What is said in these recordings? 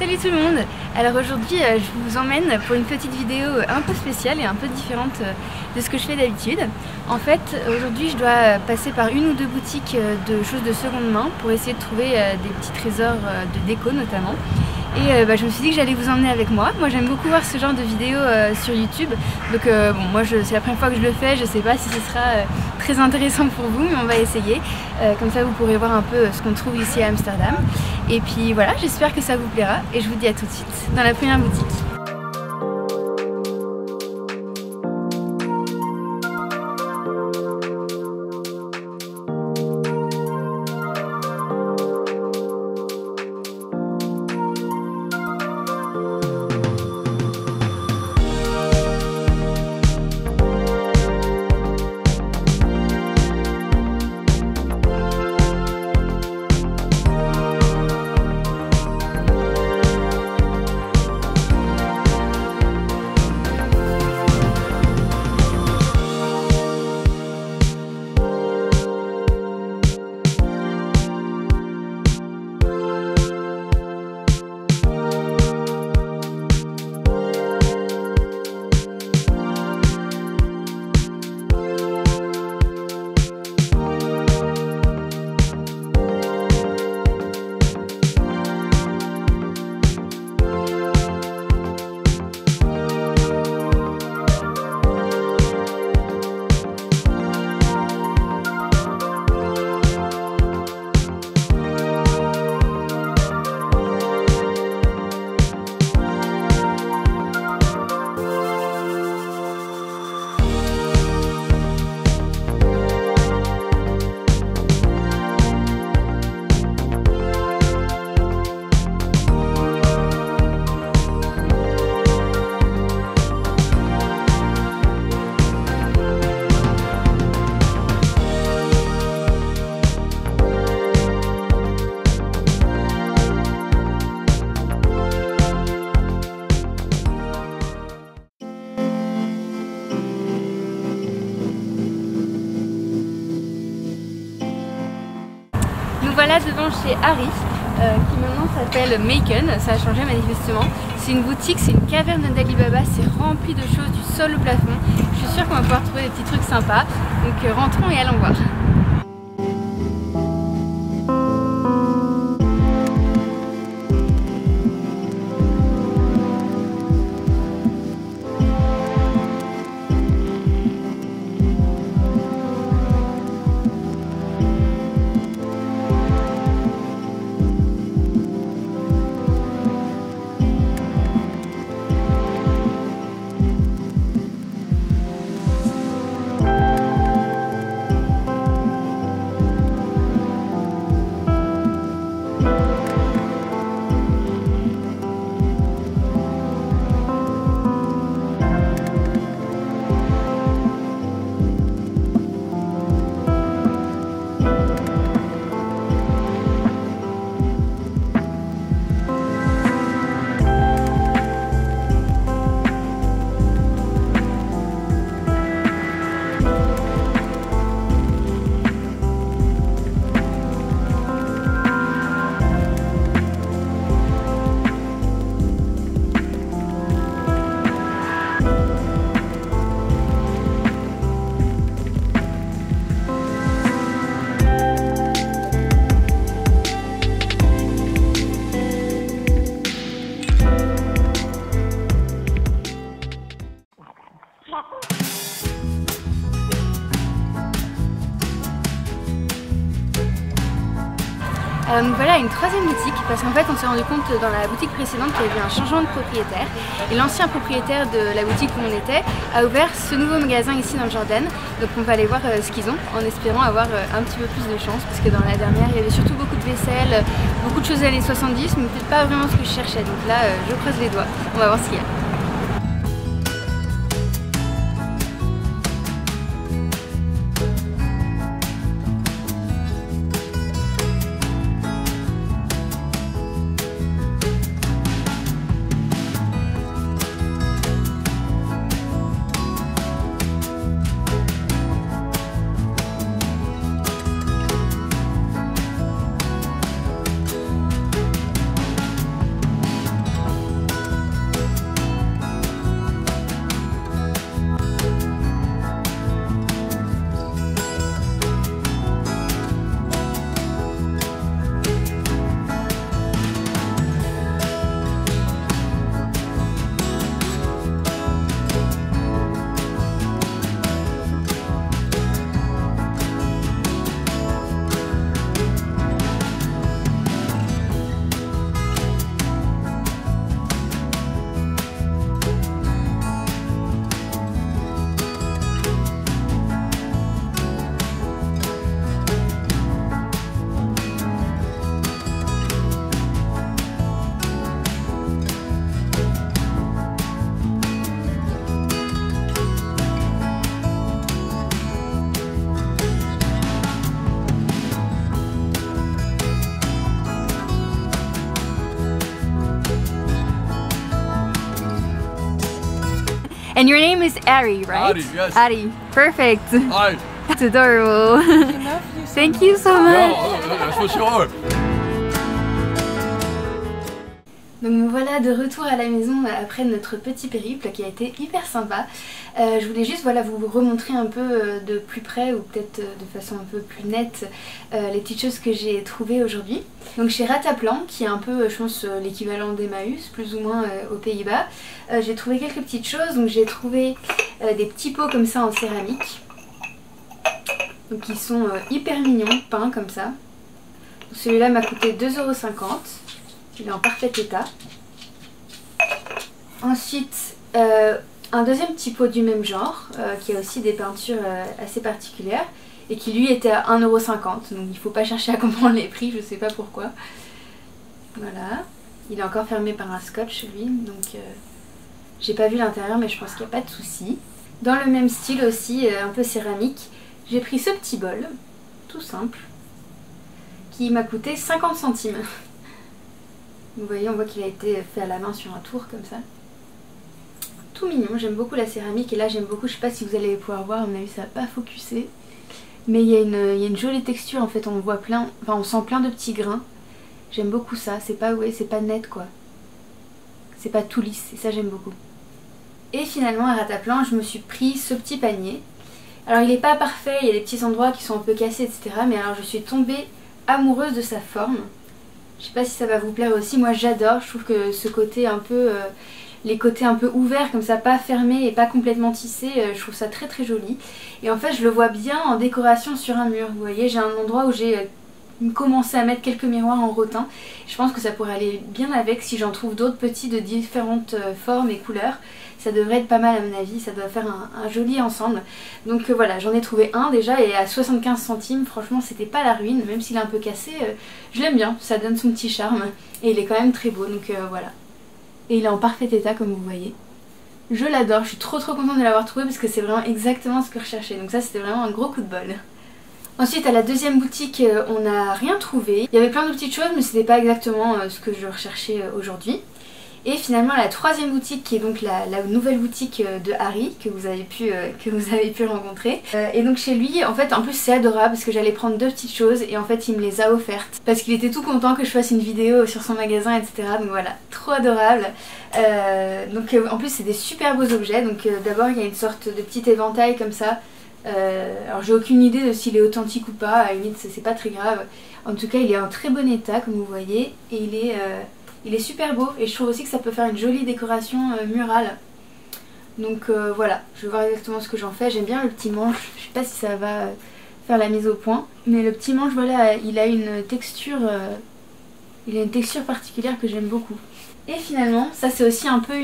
Salut tout le monde! Alors aujourd'hui je vous emmène pour une petite vidéo un peu spéciale et un peu différente de ce que je fais d'habitude. En fait aujourd'hui je dois passer par une ou deux boutiques de choses de seconde main pour essayer de trouver des petits trésors de déco notamment. Et je me suis dit que j'allais vous emmener avec moi. Moi j'aime beaucoup voir ce genre de vidéos sur YouTube. Donc bon, moi c'est la première fois que je le fais, je sais pas si ce sera très intéressant pour vous, mais on va essayer. Comme ça vous pourrez voir un peu ce qu'on trouve ici à Amsterdam. Et puis voilà, j'espère que ça vous plaira et je vous dis à tout de suite dans la première boutique. Nous voilà devant chez Harry, qui maintenant s'appelle Maken. Ça a changé manifestement. C'est une boutique, c'est une caverne d'Alibaba, c'est rempli de choses du sol au plafond. Je suis sûre qu'on va pouvoir trouver des petits trucs sympas. Donc rentrons et allons voir. Voilà une troisième boutique, parce qu'en fait on s'est rendu compte dans la boutique précédente qu'il y avait un changement de propriétaire et l'ancien propriétaire de la boutique où on était a ouvert ce nouveau magasin ici dans le Jordan. Donc on va aller voir ce qu'ils ont en espérant avoir un petit peu plus de chance, parce que dans la dernière il y avait surtout beaucoup de vaisselle, beaucoup de choses des années 70, mais peut-être pas vraiment ce que je cherchais. Donc là je croise les doigts, on va voir ce qu'il y a. And your name is Ari, right? Ari, yes. Ari, perfect. Hi. It's adorable. Thank you so much. For sure. Donc me voilà de retour à la maison après notre petit périple qui a été hyper sympa. Je voulais juste vous remontrer un peu de plus près ou peut-être de façon un peu plus nette les petites choses que j'ai trouvées aujourd'hui. Donc chez Rataplan, qui est un peu je pense l'équivalent d'Emmaüs plus ou moins aux Pays-Bas, j'ai trouvé quelques petites choses. Donc j'ai trouvé des petits pots comme ça en céramique. Donc qui sont hyper mignons, peints comme ça. Celui-là m'a coûté 2,50 €. Il est en parfait état. Ensuite, un deuxième petit pot du même genre, qui a aussi des peintures assez particulières, et qui lui était à 1,50 €. Donc il ne faut pas chercher à comprendre les prix, je ne sais pas pourquoi. Voilà. Il est encore fermé par un scotch lui, donc j'ai pas vu l'intérieur, mais je pense qu'il n'y a pas de souci. Dans le même style aussi, un peu céramique, j'ai pris ce petit bol, tout simple, qui m'a coûté 50 centimes. Vous voyez, on voit qu'il a été fait à la main sur un tour comme ça. Tout mignon, j'aime beaucoup la céramique et là j'aime beaucoup, je sais pas si vous allez pouvoir voir, à mon avis ça va pas focuser. Mais il y a une jolie texture en fait, on voit plein, enfin on sent plein de petits grains. J'aime beaucoup ça, c'est pas, ouais, c'est pas net quoi. C'est pas tout lisse et ça j'aime beaucoup. Et finalement à Rataplan, je me suis pris ce petit panier. Alors il est pas parfait, il y a des petits endroits qui sont un peu cassés etc. Mais alors je suis tombée amoureuse de sa forme. Je sais pas si ça va vous plaire aussi, moi j'adore, je trouve que ce côté un peu, les côtés un peu ouverts comme ça, pas fermés et pas complètement tissés, je trouve ça très très joli. Et en fait je le vois bien en décoration sur un mur, vous voyez, j'ai un endroit où j'ai commencé à mettre quelques miroirs en rotin. Je pense que ça pourrait aller bien avec si j'en trouve d'autres petits de différentes formes et couleurs. Ça devrait être pas mal à mon avis, ça doit faire un joli ensemble. Donc voilà, j'en ai trouvé un déjà et à 75 centimes, franchement c'était pas la ruine, même s'il est un peu cassé, je l'aime bien, ça donne son petit charme et il est quand même très beau, donc voilà. Et il est en parfait état comme vous voyez. Je l'adore, je suis trop contente de l'avoir trouvé parce que c'est vraiment exactement ce que je recherchais, donc ça c'était vraiment un gros coup de bol. Ensuite à la deuxième boutique on n'a rien trouvé, il y avait plein de petites choses mais c'était pas exactement ce que je recherchais aujourd'hui. Et finalement la troisième boutique qui est donc la nouvelle boutique de Harry que vous avez pu rencontrer. Et donc chez lui en fait en plus c'est adorable parce que j'allais prendre deux petites choses et en fait il me les a offertes. Parce qu'il était tout content que je fasse une vidéo sur son magasin etc. Donc voilà, trop adorable. Donc en plus c'est des super beaux objets. Donc d'abord il y a une sorte de petit éventail comme ça. Alors j'ai aucune idée de s'il est authentique ou pas, à la limite c'est pas très grave. En tout cas il est en très bon état comme vous voyez et il est super beau et je trouve aussi que ça peut faire une jolie décoration murale. Donc voilà, je vais voir exactement ce que j'en fais. J'aime bien le petit manche, je sais pas si ça va faire la mise au point. Mais le petit manche voilà, il a une texture particulière que j'aime beaucoup. Et finalement, ça c'est aussi un peu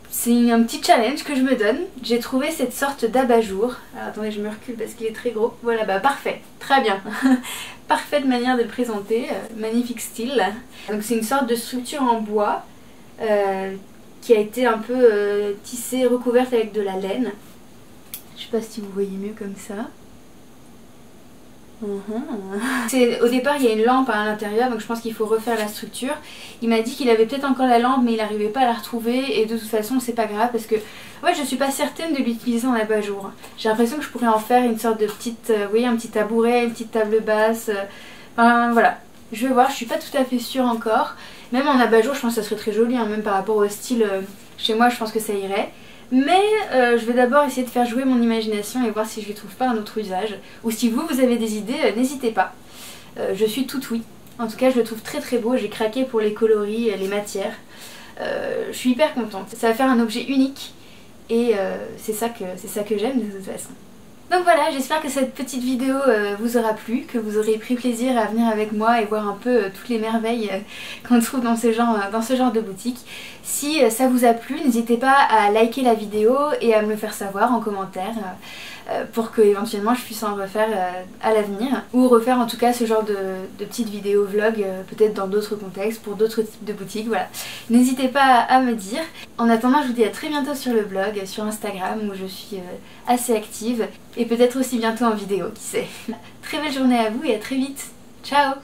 c'est un petit challenge que je me donne. J'ai trouvé cette sorte d'abat-jour. Alors attendez, je me recule parce qu'il est très gros. Voilà, bah parfait, très bien. Parfaite manière de le présenter, magnifique style. Donc c'est une sorte de structure en bois qui a été un peu tissée, recouverte avec de la laine. Je sais pas si vous voyez mieux comme ça. Au départ il y a une lampe à l'intérieur donc je pense qu'il faut refaire la structure. Il m'a dit qu'il avait peut-être encore la lampe mais il n'arrivait pas à la retrouver et de toute façon c'est pas grave parce que ouais, je suis pas certaine de l'utiliser en abat-jour. J'ai l'impression que je pourrais en faire une sorte de petite, vous voyez, un petit tabouret, une petite table basse, enfin voilà. Je vais voir, je suis pas tout à fait sûre encore. Même en abat-jour je pense que ça serait très joli, hein, même par rapport au style chez moi je pense que ça irait. Mais je vais d'abord essayer de faire jouer mon imagination et voir si je lui trouve pas un autre usage. Ou si vous avez des idées, n'hésitez pas. Je suis toute oui. En tout cas je le trouve très beau, j'ai craqué pour les coloris, les matières. Je suis hyper contente. Ça va faire un objet unique et c'est ça que j'aime de toute façon. Donc voilà, j'espère que cette petite vidéo vous aura plu, que vous aurez pris plaisir à venir avec moi et voir un peu toutes les merveilles qu'on trouve dans ce genre de boutique. Si ça vous a plu, n'hésitez pas à liker la vidéo et à me le faire savoir en commentaire pour que éventuellement je puisse en refaire à l'avenir. Ou refaire en tout cas ce genre de petites vidéos vlog, peut-être dans d'autres contextes, pour d'autres types de boutiques, voilà. N'hésitez pas à me dire. En attendant, je vous dis à très bientôt sur le blog, sur Instagram où je suis assez active. Et peut-être aussi bientôt en vidéo, qui sait. Très belle journée à vous et à très vite. Ciao!